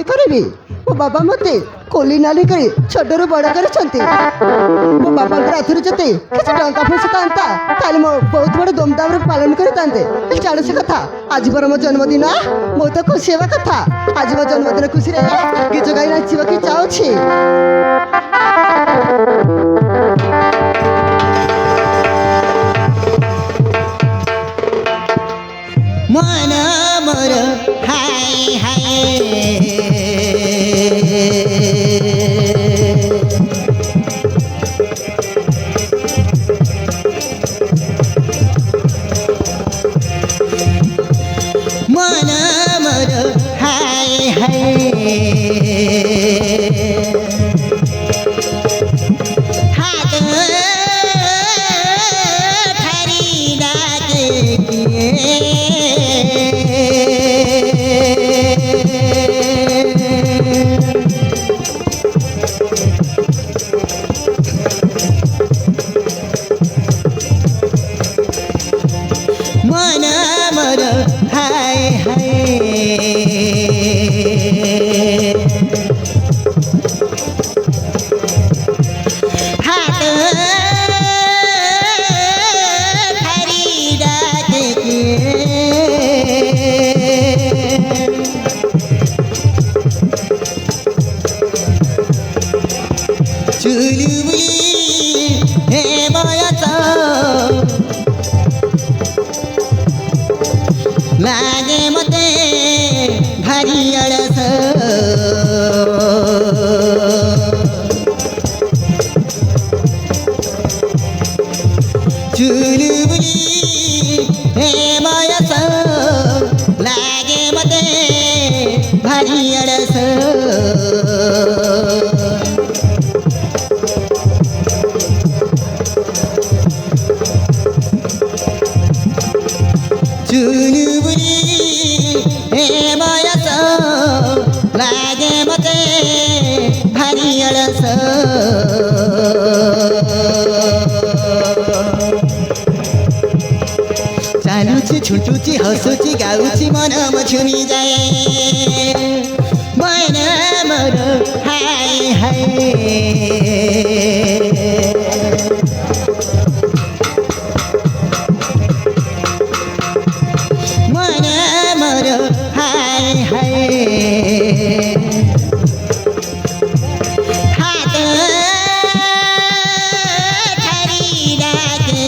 କରିବି ମୋ ବାବା ମୋତେ କୋଲି ନାଲି କରି ଛୋଟରୁ ବଡ଼ କରିଛନ୍ତି। ମୋ ବାବାଙ୍କର ହାତରୁ ଯଦି କିଛି ଟଙ୍କା ପଇସା ଥାନ୍ତା ତାହେଲେ ମୁଁ ବହୁତ ବଡ଼ ଧୁମଧାମରେ ପାଳନ କରିଥାନ୍ତେ। ଛାଡ଼ ସେ କଥା, ଆଜି ପର ମୋ ଜନ୍ମଦିନ, ବହୁତ ଖୁସି ହେବା କଥା। ଆଜି ମୋ ଜନ୍ମଦିନ ଖୁସିରେ ଗୀତ ଗାଇ ନାଚିବାକୁ ଚାହୁଁଛି। मन मोर हाय हाय मन मोर हाय हाय हात ठारी डाके मन मोर हाय हाय हात ठारी डाके चुलबुली हे बयस लागे मते भारी अळस चुलबुली हे बयस लागे मते भारी अळस चुलबुली हे बयस लागे मते भारी अळस चालुची छुटुची हसुची गाउची मन मछुमी जाए मन मोर हाय हाय मन मोर हाय हाय हात ठारी डाके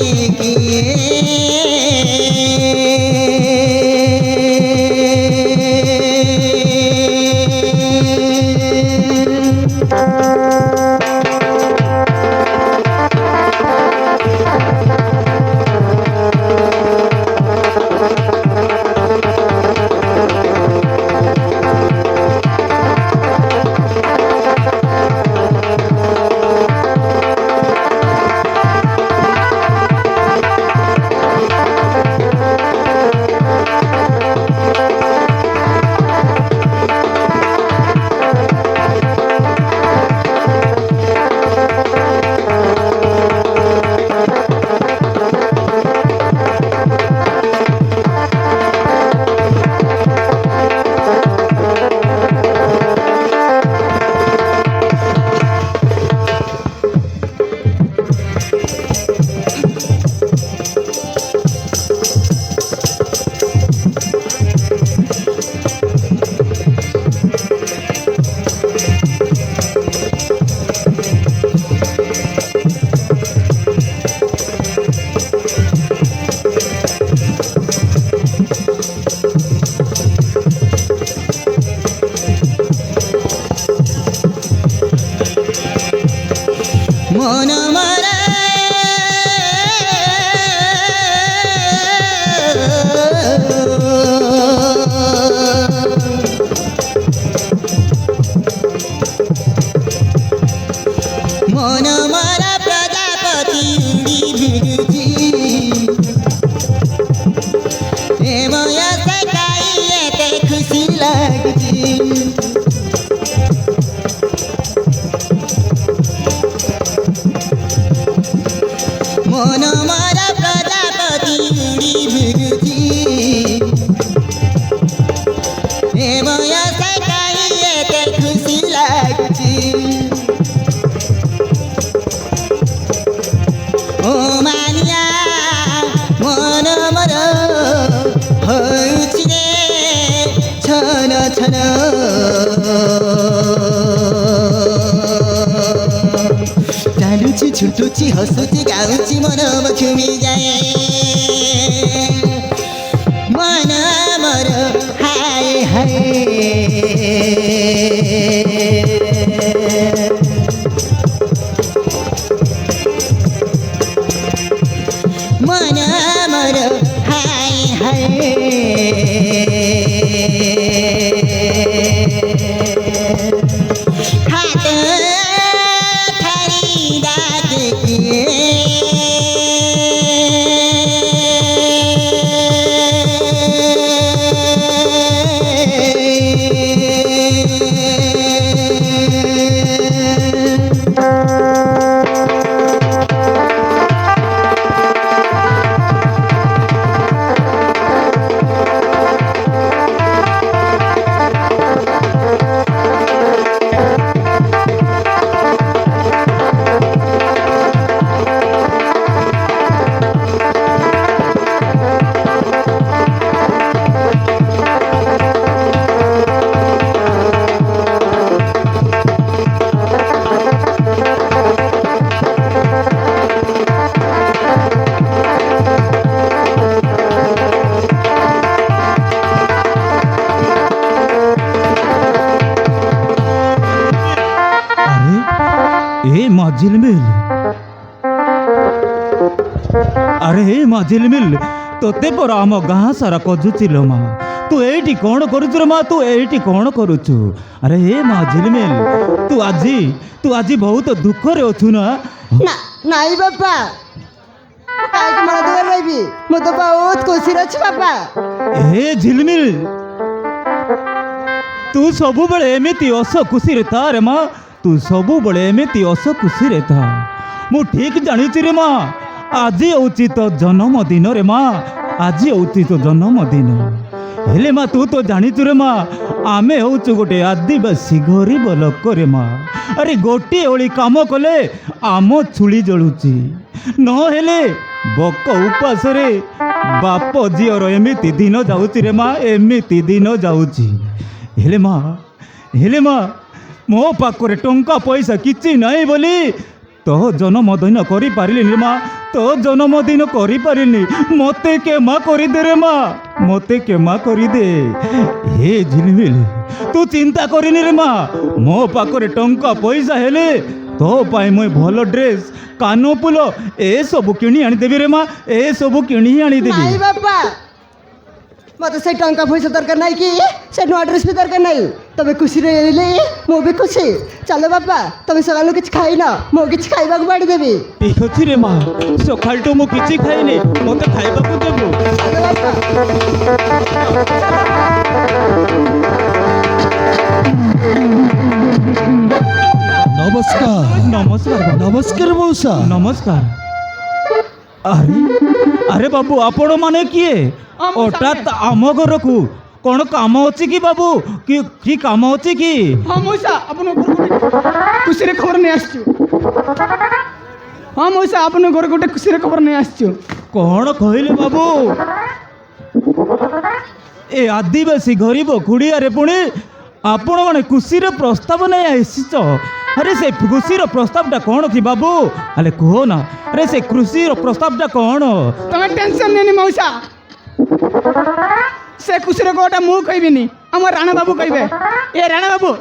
मन मोर मन मोर प्रजापति उड़ी भिडुची हे बयस काई एते खुशी लागुची ଛୁଟୁଛି ହସୁଛି ଗାଉଛି ମନ ଛୁମି ଯାଏ ମନ ମୋର ହାଏ ହାଏ ମନ ମୋର ହାଏ ହାଏ ହାତ ଠାରି ଡାକେ କିଏ ए माँ झिलमिल अरे हे माँ झिलमिल तोते पर आम गाँ सारा खोजुचिल माँ तू एठी कौन करुचु रे माँ तू एठी कौन करुचु अरे हे माँ झिलमिल तू आज बहुत दुख रे अछु ना ନା ନାଇଁ ବାପା ମୁଁ କାହିଁକି ମନ ଦୁଃଖରେ ରହିବି ମୁଁ ତ ବହୁତ ଖୁସିରେ ଅଛି ବାପା हे झिलमिल तू सब बेले एमिति हस खुशी रे था रे माँ तू सब बेले एमिति हस खुशी रे था मु ठीक जानिछि रे माँ आज होची तो जन्मदिन रे माँ आज होची तो जन्मदिन हेले माँ तू तो जानिछु रे माँ आमे होचु गोटे आदिवासी गरीब लोक रे माँ अरे गोटे ओली काम कले आम छुली जलुची न हेले बक उपास रे बाप झीर एमिति दिन जाउची रे माँ एमिति दिन जाउची हेले माँ मो पाखरे टंका पैसा किछि नहीं बोली तो जन्मदिन करि पारिलिनी माँ तो जन्मदिन करि पारिनी मते केमा करि दे रे माँ मते केमा करि दे हे झिलमिल तू चिंता करिनी रे माँ मो पाखरे टंका पैसा हेले तो पाई मुई भल ड्रेस कानो फुल ए सब किणी आनी देबी रे माँ ए सब किणी आनी देबी ନାଇଁ ବାପା ମତେ ସେ ଟଙ୍କା ପଇସା ଦରକାର ନାହିଁ କି ସେ ନୂଆ ଡ୍ରେସ୍ ବି ଦରକାର ନାହିଁ ତମେ ଖୁସିରେ ରହିଲେ ମୁଁ ବି ଖୁସି ଚାଲ ବାପା ତମେ ସକାଳୁ କିଛି ଖାଇନ ମୁଁ କିଛି ଖାଇବାକୁ ବାଢ଼ିଦେବି ठीक अच्छी रे माँ सकाल तो मु किछि खाइनी मते खाइबाकू देबू ଚାଲ ବାପା नमस्कार नमस्कार नमस्कार मौसा नमस्कार अरे अरे बाबू आपण माने किए हठात आम घर को कौन काम अच्छी कि बाबू कि काम अच्छी कि हाँ मौसा अपन खुशी खबर नहीं आसचु हाँ मौसा अपन घर गोटे खुशी खबर नहीं आसचु कौन कहले बाबू ए आदिवासी गरीब खुड़िया रे पुणी आपण माने खुशी प्रस्ताव नहीं आसीच अरे से खुशी प्रस्तावटा कौन थी बाबू अरे कहो ना अरे से खुशी प्रस्तावटा कौन तुम्हें टेंशन नहीं मौसा से खुशी गोटा मु कहबिनी आम राणा बाबू कहबे ए राणा बाबू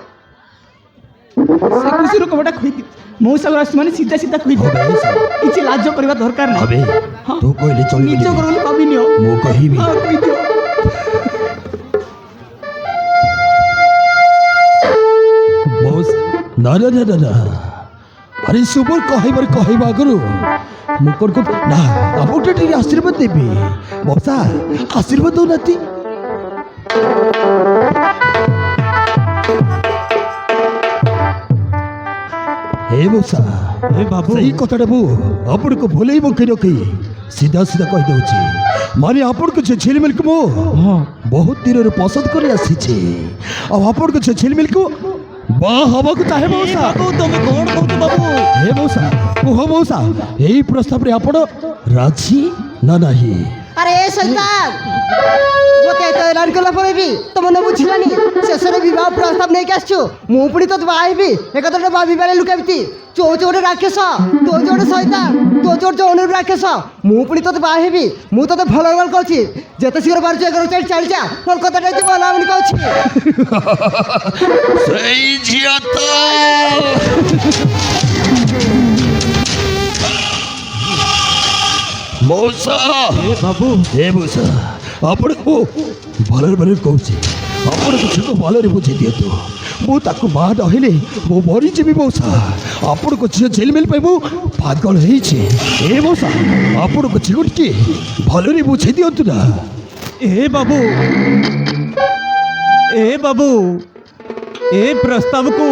से खुशी गोटा कहि मौसा माने सीधा सीधा कहि किछि लाज करबा दरकार नहीं अबे हाँ। तू कहले चली निज करले कहबिनी हो मु कहिबी हाँ कहि दियो मौसा ना ना ना ना ना अरे सुबर कहबा करू मुकर को ना आपको टे आशीर्वाद देबी मौसा आशीर्वाद दो नाती हे मौसा ए बाबू सही कथाटा मु आपण को भूले मुखे रखी सीधा सीधा कह दउची माने आपण को झिलमिल को मु हाँ बहुत दिन रे पसंद कर आसी अब आपण को झिलमिल को वाह हवा को चाहे मौसा बाबू तुम कौन कहते बाबू हे मौसा ओहो मौसा यही प्रस्ताव रे आपण राजी ना नाही ଆରେ ଏ ଶୈତାନ ମୋତେ ଏତେ ହଇରାଣ କଲା ପରେ ବି ତମ ମନ ବୁଝିଲାନି। ଶେଷରେ ବିବାହ ପ୍ରସ୍ତାବ ନେଇକି ଆସିଛୁ। ମୁଁ ପୁଣି ତୋତେ ବାହା ହେବି ଏ କଥାଟା ଭାବିବାରେ ଲୁକେମିତି। ତୁ ହଉଛୁ ଗୋଟେ ରାକ୍ଷସ, ତୁ ହଉଛୁ ଗୋଟେ ଶୈତାନ, ତୁ ହଉଛୁ ଗୋଟେ ଯୌନ ରାକ୍ଷସ। ମୁଁ ପୁଣି ତୋତେ ବାହା ହେବି। ମୁଁ ତୋତେ ଭଲ ଭଲ କହୁଛି। ଯେତେ ଶୀଘ୍ର ପାରୁଛୁ ଏ ଘର ଚାଲି ଚାଲିଯା। ମୋର କଥାଟା ଏଠି ଭଲ ହେବନି କହୁଛି। ସେଇ ଝିଅ ତ ମଉସା ବାବୁ ଏ ମଉସା ଆପଣଙ୍କୁ ଭଲରେ କହୁଛି, ଆପଣଙ୍କୁ ଝିଅକୁ ଭଲରେ ବୁଝେଇ ଦିଅନ୍ତୁ। ମୁଁ ତାକୁ ମା ନହେଲେ ମୁଁ ମରିଯିବି ମଉସା। ଆପଣଙ୍କ ଝିଅ ଝିଲମିଲ ପାଇଁ ମୁଁ ପାଗଳ ହେଇଛି। ଏ ମଉସା ଆପଣଙ୍କ ଝିଅକୁ ଟିକେ ଭଲରେ ବୁଝେଇ ଦିଅନ୍ତୁ ନା। ଏ ବାବୁ ଏ ପ୍ରସ୍ତାବକୁ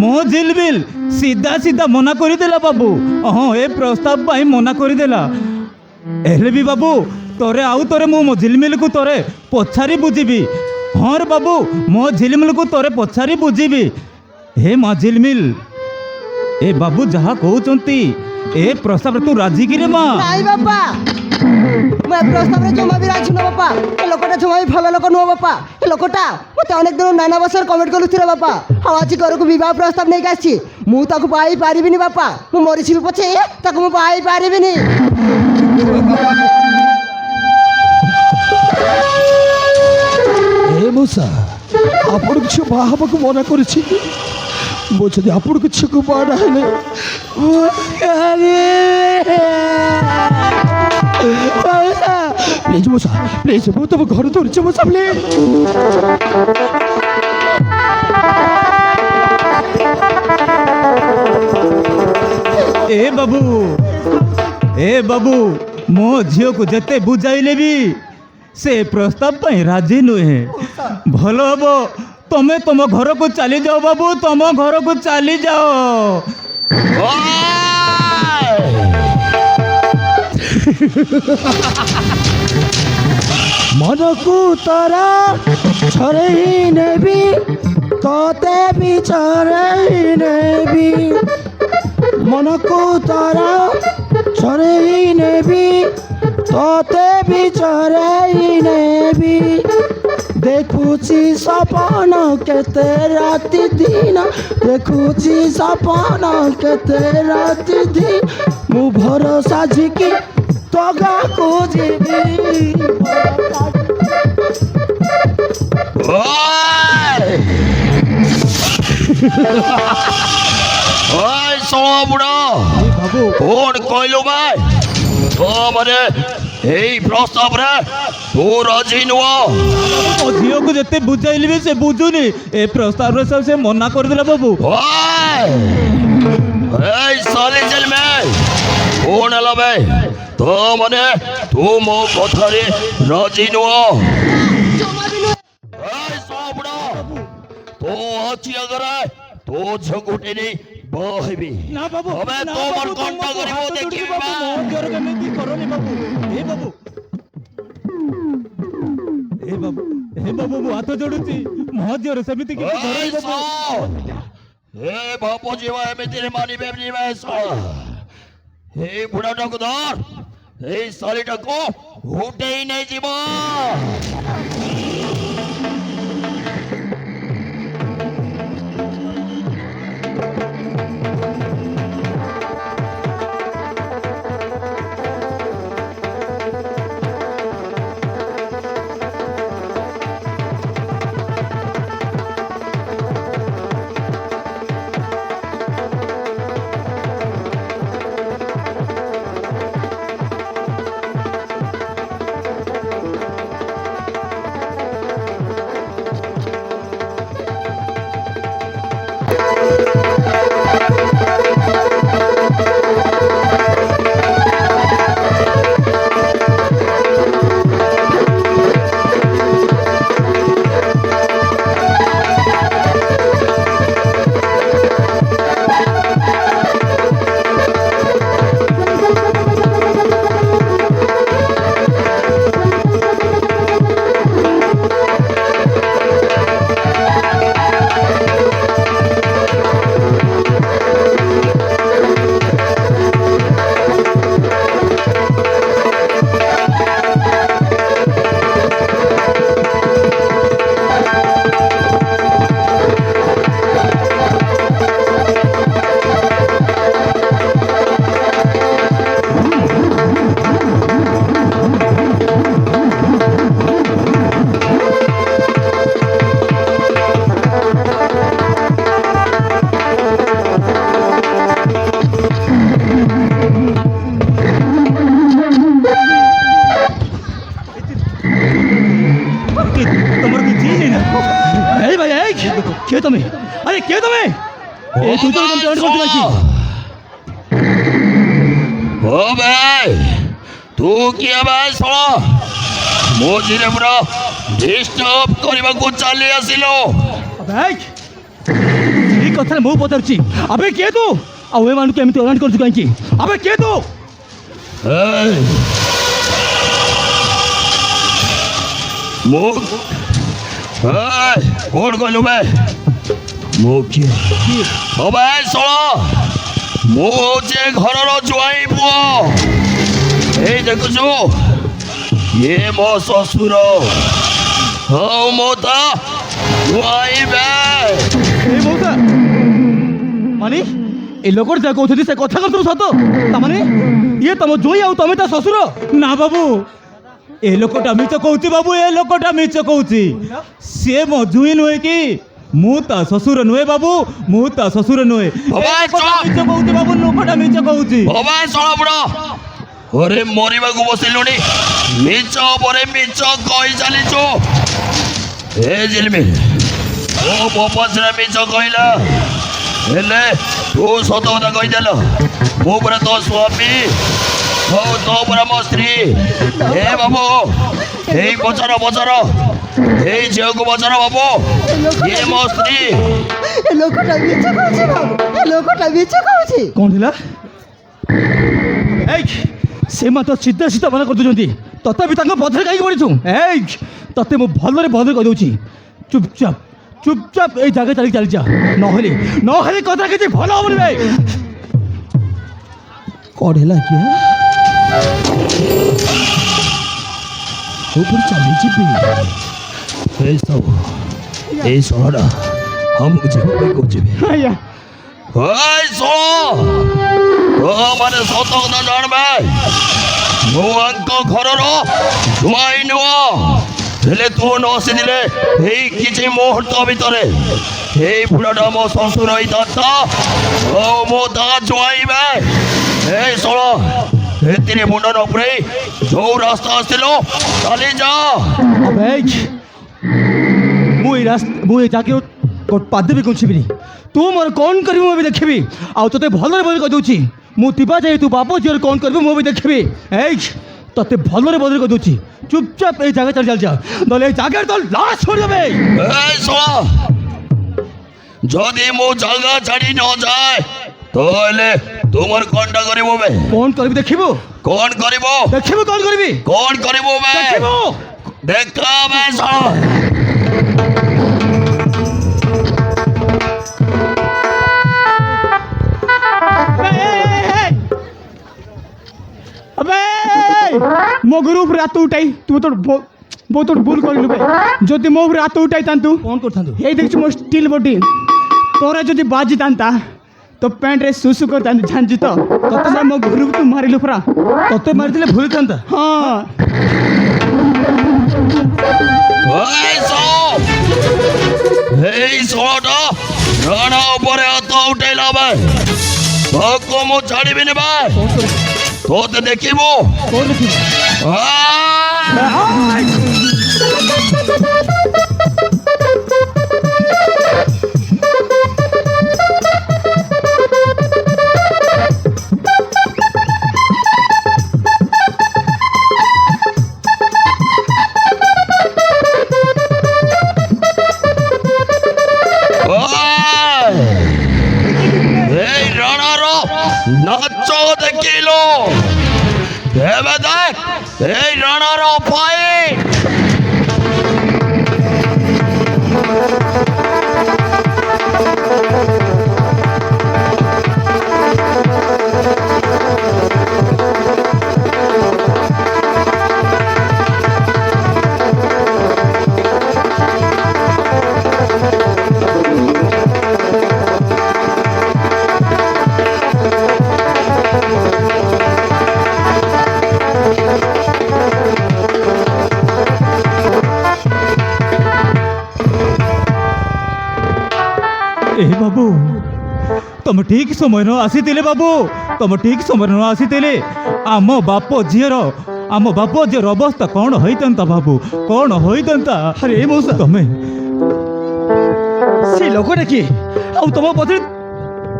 ମୋ ଝିଲମିଲ ସିଧା ସିଧା ମନା କରିଦେଲା ବାବୁ। ହଁ ଏ ପ୍ରସ୍ତାବ ପାଇଁ ମନା କରିଦେଲା। ହେଲେ ବି ବାବୁ ତୋରେ ଆଉ ଥରେ ମୁଁ ମୋ ଝିଲମିଲକୁ ତୋରେ ପଛାରି ବୁଝିବି। ହଁ ରେ ବାବୁ ମୋ ଝିଲମିଲକୁ ତୋରେ ପଛାରି ବୁଝିବି। ହେ ମା ଝିଲମିଲ ଏ ବାବୁ ଯାହା କହୁଛନ୍ତି ଏ ପ୍ରସ୍ତାବରେ ତୁ ରାଜି କିରେ ମା? ନାଇଁ ବାପା, ମୁଁ ଏ ପ୍ରସ୍ତାବରେ ଜମା ବି ରାଜି ନୁହଁ ବାପା। ଏ ଲୋକଟା ଜମା ବି ଭଲ ଲୋକ ନୁହଁ ବାପା। ଏ ଲୋକଟା ମୋତେ ଅନେକ ଦିନ ନାନା ବର୍ଷରେ କମେଣ୍ଟ କରୁଥିଲେ ବାପା। ଆଉ ଆଜି ଘରକୁ ବିବାହ ପ୍ରସ୍ତାବ ନେଇକି ଆସିଛି। ମୁଁ ତାକୁ ବାହା ହେଇ ପାରିବିନି ବାପା। ମୁଁ ମରିଯିବି ପଛେ ତାକୁ ମୁଁ ବାହା ହେଇ ପାରିବିନି। ଏ ମଉସା ଆପଣଙ୍କ ଝିଅ ବାହା ହେବାକୁ ମନା କରିଛି। ମୁଁ ଯଦି ଆପଣଙ୍କ ଝିଅକୁ ବାହା ହେଲେ ପ୍ଲିଜ ମଉସା ପ୍ଲିଜ ମୁଁ ତମ ଘର ଧରୁଛି ମଉସା ପ୍ଲିଜ। ଏ ବାବୁ ମୋ ଝିଅକୁ ଯେତେ ବୁଝାଇଲେ ବି ସେ ପ୍ରସ୍ତାବ ପାଇଁ ରାଜି ନୁହେଁ। ଭଲ ହବ ତମେ ତମ ଘରକୁ ଚାଲିଯାଅ ବାବୁ, ତମ ଘରକୁ ଚାଲିଯାଅ। ମନକୁ ତୋର ଛରେଇ ନେବି, ତୋତେ ବି ଛରେଇ ନେବି। ମନକୁ ତୋର ଛରେଇ ନେବି, ତୋତେ ବି ଛରେଇ ନେବି। ଦେଖୁଛି ସପନ କେତେ ରାତି ଦିନ, ଦେଖୁଛି ସପନ କେତେ ରାତି ଦିନ। ମୁଁ ଭରସା ଝିକି ତଗାକୁ ଯିବି। ବାବୁ কোন কইলো ভাই তো মানে এই প্রস্তাবরে তু রাজি নুহ। ମୋ ଝିଅକୁ ଯେତେ ବୁଝାଇଲି ବି ସେ ବୁଝୁନି। ଏ ପ୍ରସ୍ତାବରେ ସବୁ ସେ ମନା କରିଦେଲା ବାବୁ। এই সালে জেলমে কোন লবে তো মানে তু মো কথারে রাজি নুহ। এই সবড়া তো আছি আগরে তো ঝগুটে নেই বহিবি না বাবু হবে না তোমার বাবু, কণ্ঠ তোমার করিব হাত দেখিবি ধরিବି ବାବୁ, ମୋ ଝିଅର କେମିତି କରନି ବାବୁ। ଏ ବାବୁ ମୁଁ ହାତ ଯୋଡୁଛି। ମୋ ଝିଅର ସେମିତି କିଛି କରନି ବାବୁ। ଏ ବାପ ଯିବ ଏମିତିରେ ମାନିବେ ନିବେଶ। এই ବୁଢ଼ାଟାକୁ ଧର, এই ଶାଳୀଟାକୁ ଉଠେଇ ନେଇଯିବ। আরে কে তুমি এই তুই তো এরকম পেমেন্ট করতে পারছি ও ভাই তু কি ভাই শোন মଝିରେ ପୁରା ডিস্টর্ব କରିବାକୁ ଚାଲି ଆସିଲ ଭାଇ এই କଥାରେ ମୁଁ ପଚାରୁଛି ଆବେ କିଏ ତୁ ଆଉ ଏମାନଙ୍କୁ ଏମିତି ହଇରାଣ କରୁଛୁ କାହିଁକି ଆବେ କିଏ ତୁ এই, ମୁଁ এই, কোন କହିଲୁ ବେ ମୁଁ କିଏ ও ଭାଇ ଶୁଣ ମୁଁ ହଉଛି ଏ ଘରର ଜୁଆଇଁ ପୁଅ ଏଇ ଦେଖୁଛୁ ଇଏ ମୋ ଶ୍ୱଶୁର ହଉ ମୁଁ ତ ଜୁଆଇଁ ବେ এই মৌসা মানে এই লোকর যা কହୁଛନ୍ତି ସେ କଥା କରୁଥିଲୁ ସତ ତାମାନେ ଇଏ ତମ ଜୋଇ ଆଉ ତମେ ତା ଶ୍ୱଶୁର ନା ବାବୁ ଏ ଲୋକଟା ମିଛ କହୁଛି ବାବୁ ଏ ଲୋକଟା ମିଛ କହୁଛି ସିଏ ମୋ ଜୁଇ ନୁହେଁ କି ମୁଁ ତା ଶ୍ୱଶୁର ନୁହେଁ ବାବୁ ମୁଁ ତା ଶ୍ୱଶୁର ନୁହେଁ ବାବା, ଏ ଲୋକଟା ଚୁପ୍! ମିଛ କହୁଛି ବାବୁ ଲୋକଟା ମିଛ କହୁଛି ও ভাই ଶୁଣ ବୁଢ଼ ওরে মরিବାକୁ ବସିଲୁଣି ମିଛ ପରେ ମିଛ କହି ଚାଲିଛୁ ଏ ଜିଲମି ଓ ମୋ ପଛରେ ମିଛ କହିଲା ହେଲେ ତୁ ସତ କଥା କହିଦେଲ ମୁଁ ପୁରା ତୋ ସ୍ୱାମୀ ହଉ ତୋ ପୁରା ମୋ ସ୍ତ୍ରୀ ଏ ବାବୁ ଏଇ ପଚର ପଚର ଏଇ ଝିଅକୁ ପଚର ବାବୁ ଇଏ ମୋ ସ୍ତ୍ରୀ ଏ ଲୋକଟା ମିଛ କହୁଛି ବାବୁ ଏ ଲୋକଟା ମିଛ କହୁଛି କ'ଣ ଥିଲା ଏଇ ସେ ମାତ୍ର ସିଧା ସିଧା ମନା କରିଦେଉଛନ୍ତି ତଥାପି ତାଙ୍କ ପଛରେ କାହିଁକି ପଡ଼ିଛୁ ଏଇ ତତେ ମୁଁ ଭଲରେ କହିଦେଉଛି ଚୁପଚାପ ଚୁପଚାପ ଏଇ ଜାଗା ଚାଲିକି ଚାଲିଯା ନହେଲେ ନହେଲେ କଥା କିଛି ଭଲ ହବନି ଭାଇ କ'ଣ ହେଲା କି ଉପରେ ଚାଲିଯିବି ଏସବୁ ଏଇ ସହର ଆମକୁ ଯିବା ପାଇଁ କହୁଛି ଆଜ୍ଞା এই শোন মানে সত কথা জানবে ମୁଁ ଆଙ୍କ ଘରର ଜୁଆଇଁ ନୁହଁ ହେଲେ ତୁ ନ ଆସିଥିଲେ ଏଇ କିଛି ମୁହୂର୍ତ୍ତ ଭିତରେ ଏଇ ଫୁଲଟା ମୋ ଶ୍ୱଶୁର ହେଇଥାନ୍ତା ଆଉ ମୁଁ ତା ଜୁଆଇବେ ଏଇ ଶୁଣ ଏଥିରେ ମୁଣ୍ଡ ନ ପୁରେଇ ଯୋଉ ରାସ୍ତା ଆସିଥିଲ ଚାଲି ଯା ଭାଇ ମୁଁ ଏ ଜାଗା ପାଦ ବି କୁଞ୍ଚିବିନି ତୁ ମୋର କ'ଣ କରିବୁ ମୁଁ ବି ଦେଖିବି ଆଉ ତୋତେ ଭଲରେ ବଦଳି କହିଦେଉଛି ମୁଁ ଥିବା ଯାଇ ତୁ ବାପ ଝିଅରେ କ'ଣ କରିବୁ ମୁଁ ବି ଦେଖିବି ଏଇ ତୋତେ ଭଲରେ ବଦଳି କହିଦେଉଛି ଚୁପଚାପ ଏଇ ଜାଗା ଚାଲି ଚାଲିଯା ନହେଲେ ଏଇ ଜାଗାରେ ତ ଲାଶ ଛଡ଼ିଦେବେ এই শোন যদি ମୁଁ ଜାଗା ଛାଡ଼ି ନ ଯାଏ তাহলে তোমার কোনটা করিব বে କ'ଣ କରିବି ଦେଖିବୁ কোন করিব ଦେଖିବୁ କ'ଣ କରିବି কোন করিব বে ଦେଖିବୁ দেখা বে শোন ମୋ ଗୁରୁ ଉପରେ ହାତ ଉଠାଇ ତୁ ତ ବହୁତ ଭୁଲ କରିଲୁ ଭାଇ ଯଦି ମୋ ଉପରେ ହାତ ଉଠାଇଥାନ୍ତୁ କ'ଣ କରିଥାନ୍ତୁ ଏଇ ଦେଖିଛୁ ମୋ ଷ୍ଟିଲ୍ ବଡି ତୋର ଯଦି ବାଜିଥାନ୍ତା ତୋ ପ୍ୟାଣ୍ଟରେ ସୁସୁ କରିଥାନ୍ତି ଜାଣିଛୁ ତ ତତେ ମୋ ଗୁରୁକୁ ତୁ ମାରିଲୁ ପରା ତତେ ମାରିଥିଲେ ଭୁଲିଥାନ୍ତା ହଁ এই শোন এই শোনটা রানা উপরে হাত উঠাইলা বে তোকে ମୁଁ ছাড়িবিনি বে তোতে দেখিব କ'ଣ ଦେଖିବୁ এই রানার নাচ দেখিল এবার দেখ এই রানার ফাইট ए बाबू तुम ठीक समय न आसीतिले बाबू तुम ठीक समय न आसीतिले आम बाप झीर आम बाप झीर अवस्था कौन होइतंता बाबू कौन होइतंता अरे मौसा तमें ସେ ଲୋକଟା କିଏ ଆଉ ତମ ପଛରେ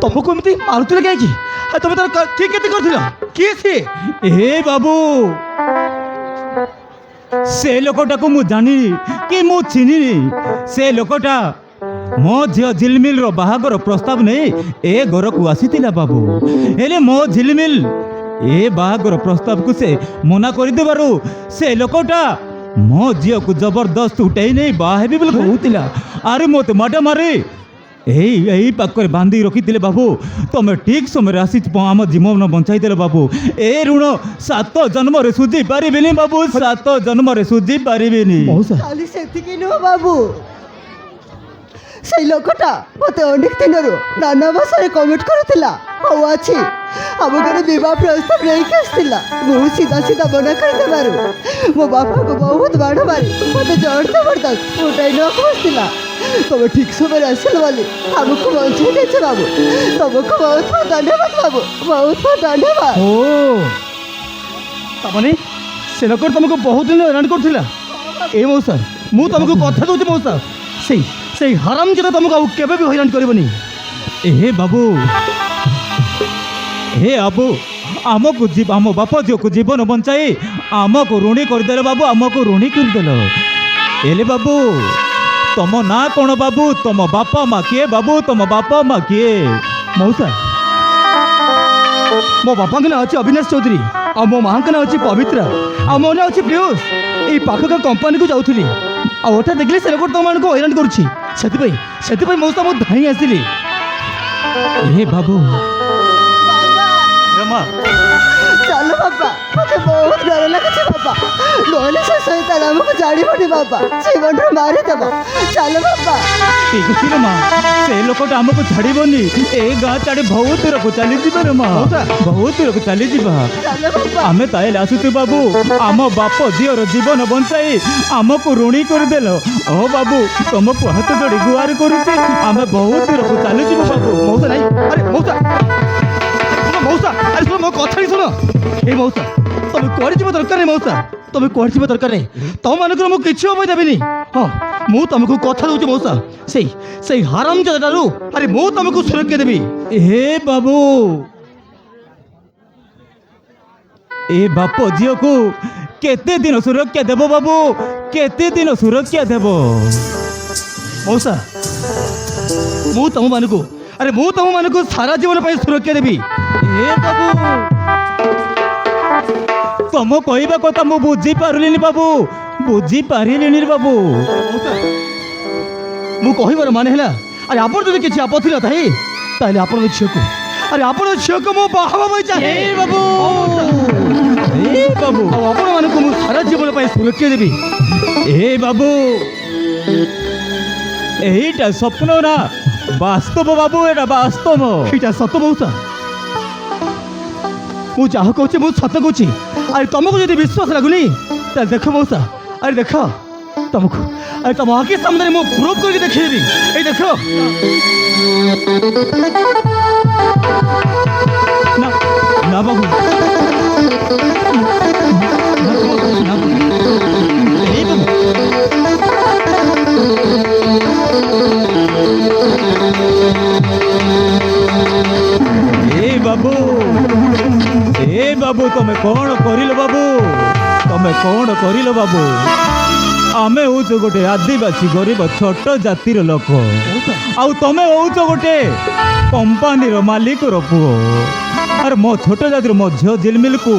ତମକୁ ଏମିତି ମାରୁଥିଲେ କାହିଁକି ଆଉ ତମେ ତାର କିଏ କେତେ କରିଥିଲ କିଏ ସିଏ ଏ ବାବୁ ସେ ଲୋକଟାକୁ ମୁଁ ଜାଣିନି କି ମୁଁ ଚିହ୍ନିନି। ସେ ଲୋକଟା ମୋ ଝିଅ ଝିଲମିଲର ବାହାଘର ପ୍ରସ୍ତାବ ନେଇ ଏ ଘରକୁ ଆସିଥିଲା ବାବୁ। ହେଲେ ମୋ ଝିଲମିଲ ଏ ବାହାଘର ପ୍ରସ୍ତାବକୁ ସେ ମନା କରିଦେବାରୁ ସେ ଲୋକଟା ମୋ ଝିଅକୁ ଜବରଦସ୍ତ ଉଠାଇ ନେଇ ବାହା ହେବି ବୋଲି କହୁଥିଲା। ଆରେ ମୋତେ ମାଡ ମାରି ଏଇ ପାଖରେ ବାନ୍ଧି ରଖିଥିଲେ ବାବୁ। ତମେ ଠିକ୍ ସମୟରେ ଆସି ଆମ ଜୀବନ ବଞ୍ଚାଇଦେଲ ବାବୁ। ଏ ଋଣ 7 ଜନ୍ମରେ ସୁଝି ପାରିବିନି ବାବୁ, 7 ଜନ୍ମରେ ସୁଝି ପାରିବିନି। ଖାଲି ସେତିକି ନୁହଁ ବାବୁ, ସେଇ ଲୋକଟା ମୋତେ ଅନେକ ଦିନରୁ ନାନା ଭାଷାରେ କମେଣ୍ଟ କରୁଥିଲା। ଆଉ ଅଛି ଆମ ଘରେ ବିବାହ ପ୍ରସ୍ତାବ ନେଇକି ଆସିଥିଲା। ମୁଁ ସିଧା ସିଧା ମନା କରିଦେବାରୁ ମୋ ବାପାକୁ ବହୁତ ବାଡ଼ ମାରି ମୋତେ ଜୋର ଜବରଦସ୍ତ ଉଠାଇ ନେବାକୁ ବସିଥିଲା। ତମେ ଠିକ୍ ସମୟରେ ଆସିଲ ବୋଲି ଆମକୁ ବଞ୍ଚାଇ ଦେଇଛ ବାବୁ। ତମକୁ ବହୁତ ବହୁତ ଧନ୍ୟବାଦ ବାବୁ, ବହୁତ ବହୁତ ଧନ୍ୟବାଦ। ଓ ତାମାନେ ସେ ଲୋକ ତମକୁ ବହୁତ ଦିନ ହଇରାଣ କରୁଥିଲା। ଏ ମଉସା ମୁଁ ତମକୁ କଥା ଦଉଛି ମଉସା, ସେଇ ହାରାମ ଯେଟା ତମକୁ ଆଉ କେବେ ବି ହଇରାଣ କରିବନି। ଏ ବାବୁ ଆମକୁ ଆମ ବାପ ଝିଅକୁ ଜୀବନ ବଞ୍ଚାଇ ଆମକୁ ଋଣୀ କରିଦେଲ ବାବୁ, ଆମକୁ ଋଣୀ କରିଦେଲ। ହେଲେ ବାବୁ ତମ ନାଁ କ'ଣ ବାବୁ? ତମ ବାପା ମା କିଏ ବାବୁ? ତମ ବାପା ମା କିଏ? ମଉସା ମୋ ବାପାଙ୍କ ନାଁ ଅଛି ଅବିନାଶ ଚୌଧୁରୀ, ଆଉ ମୋ ମାଆଙ୍କ ନାଁ ଅଛି ପବିତ୍ରା, ଆଉ ମୋ ନାଁ ଅଛି ପ୍ରିୟୁଷ। ଏଇ ପାଖ କମ୍ପାନୀକୁ ଯାଉଥିଲି ଆଉ ଓଠା ଦେଖିଲି ସେ ଲୋକ ତମମାନଙ୍କୁ ହଇରାଣ କରୁଛି। ସେଥିପାଇଁ ମଉସା ମୁଁ ଧାଇଁ ଆସିଲି। ଏ ବାବୁ ବାବା ଚାଲ ବାବା, ମୋତେ ବହୁତ ଡର ଲାଗୁଛି ବାବା। ନହେଲେ ସେ ସୈତାନ ଆମକୁ ଜାଣିବନି ବାବା, ଜୀବନରୁ ମାରିଦେବ। ଚାଲ ବାବା। ଠିକ୍ ଅଛି ରେ ମା, ସେ ଲୋକଟା ଆମକୁ ଛାଡ଼ିବନି। ଏ ଗାଁ ଛାଡ଼ି ବହୁତ ଦୂରକୁ ଚାଲିଯିବା ରେ ମା, ବହୁତ ଦୂରକୁ ଚାଲିଯିବା। ଚାଲ ବାବା। ଆମେ ତାହେଲେ ଆସୁଛୁ ବାବୁ, ଆମ ବାପ ଝିଅର ଜୀବନ ବଞ୍ଚାଇ ଆମକୁ ଋଣୀ କରିଦେଲ। ଓ ବାବୁ ତମକୁ ହାତ ଯୋଡ଼ି ଗୁହାରି କରୁଛି, ଆମେ ବହୁତ ଦୂରକୁ ଚାଲିଯିବୁ ବାବୁ। ମଉସା ନାଇଁ, ଆରେ ମଉସା ଆରେ ଶୁଣ ମୋ କଥା ଶୁଣ। ଏଇ ମଉସା ତମେ କୁଆଡ଼େ ଯିବା ଦରକାର ନାହିଁ। ମଉସା ତମେ କୁଆଡ଼େ ଯିବା ଦରକାର ନାହିଁ। ତମମାନଙ୍କର ମୁଁ କିଛି ଅଭୟ ଦେବିନି। ହଁ ମୁଁ ତମକୁ କଥା ଦଉଛି ମଉସା, ସେଇ ହାରାମ ଜାଗାଟାରୁ ଆରେ ମୁଁ ତମକୁ ସୁରକ୍ଷା ଦେବି। ହେ ବାବୁ ଏ ବାପ ଝିଅକୁ କେତେ ଦିନ ସୁରକ୍ଷା ଦେବ ବାବୁ? କେତେ ଦିନ ସୁରକ୍ଷା ଦେବ? ମଉସା ମୁଁ ତମମାନଙ୍କୁ ସାରା ଜୀବନ ପାଇଁ ସୁରକ୍ଷା ଦେବି। ଏ ବାବୁ ତମ କହିବା କଥା ମୁଁ ବୁଝିପାରିଲିନି ବାବୁ, ବୁଝିପାରିଲିନି ବାବୁ। ମୁଁ କହିବାର ମାନେ ହେଲା ଆରେ ଆପଣ ଯଦି କିଛି ଆପତ୍ତି ନଥାଏ ତାହେଲେ ଆପଣଙ୍କ ଝିଅକୁ ମୁଁ ବାହା ହେବା ପାଇଁ ଚାହେଁ ବାବୁ। ଏ ବାବୁ ଆଉ ଆପଣମାନଙ୍କୁ ମୁଁ ସାରା ଜୀବନ ପାଇଁ ସୁରକ୍ଷା ଦେବି। ଏ ବାବୁ এইটা স্বপ্ন না, বাস্তব বাবু, এটা বাস্তব। এইটা সত মৌসা, ମୁଁ ଯାହା କହୁଛି ମୁଁ ସତ କହୁଛି। ଆରେ ତମକୁ ଯଦି ବିଶ୍ୱାସ ଲାଗୁନି ତାହେଲେ ଦେଖ ମଉସା, ଆରେ ଦେଖ ତମକୁ ତମ ଆଖି ସାମ୍ନାରେ ମୁଁ ପ୍ରୁଭ୍ କରିକି ଦେଖେଇବି। ଏଇ ଦେଖ। না না বাবু, না বাবু, এই বাবু ଏ ବାବୁ ତମେ କ'ଣ କରିଲ ବାବୁ? ତମେ କ'ଣ କରିଲ ବାବୁ? ଆମେ ହେଉଛୁ ଗୋଟେ ଆଦିବାସୀ ଗରିବ ଛୋଟ ଜାତିର ଲୋକ, ଆଉ ତମେ ହେଉଛ ଗୋଟେ କମ୍ପାନୀର ମାଲିକର ପୁଅ। ଆରେ ମୋ ଛୋଟ ଜାତିର ମୋ ଝିଅ ଝିଲମିଲକୁ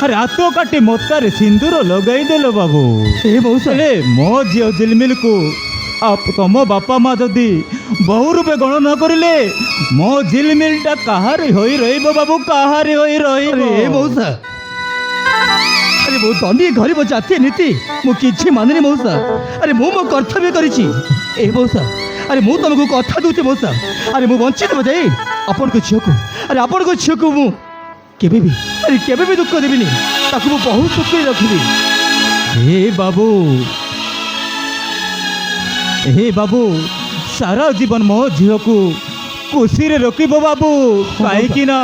ଆରେ ହାତ କାଟି ମତାରେ ସିନ୍ଦୁର ଲଗାଇଦେଲ ବାବୁ। ହେଲେ ମୋ ଝିଅ ଝିଲମିଲକୁ ତମ ବାପା ମା ଯଦି ବହୁ ରୂପେ ଗଣ ନ କରିଲେ ମୋ ଝିଲମିଲଟା କାହାରି ହୋଇ ରହିବ ବାବୁ, କାହାରି ହୋଇ ରହିବ? ଏ ମଉସା ଆରେ ମୁଁ ଧନୀ ଗରିବ ଜାତୀୟ ନୀତି ମୁଁ କିଛି ମାନେନି ମଉସା। ଆରେ ମୁଁ ମୋ କର୍ତ୍ତବ୍ୟ କରିଛି। ଏ ମଉସା ଆରେ ମୁଁ ତମକୁ କଥା ଦଉଛି ମଉସା, ଆରେ ମୁଁ ବଞ୍ଚିତ ଯାଇ ଆପଣଙ୍କ ଝିଅକୁ ମୁଁ କେବେ ବି ଦୁଃଖ ଦେବିନି। ତାକୁ ମୁଁ ବହୁତ ସୁଖରେ ରଖିବି। ହେ ବାବୁ ସାରା ଜୀବନ ମୋ ଝିଅକୁ ଖୁସିରେ ରଖିବ ବାବୁ, କାହିଁକି ନା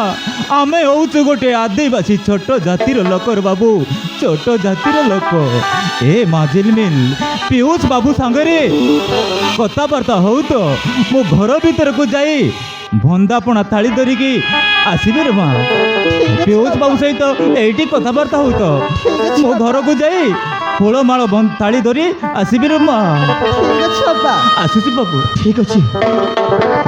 ଆମେ ହେଉଛୁ ଗୋଟେ ଆଦିବାସୀ ଛୋଟ ଜାତିର ଲୋକର ବାବୁ। छोट जातिर लोक ए माजिलमिल पीयूष बाबू सांगरे कथबार्ता हो तो मो घर भीतर को जाई भंदापणा थाली धरिकी आसबे रे माँ पीयूष बाबू सहित एटी कथबार्ता हो तो मो घर को जाई फूलमाଳ थाली धरी आसबे रे माँ ঠিক আছে বাবা आसुची बाबू ঠিক ଅଛି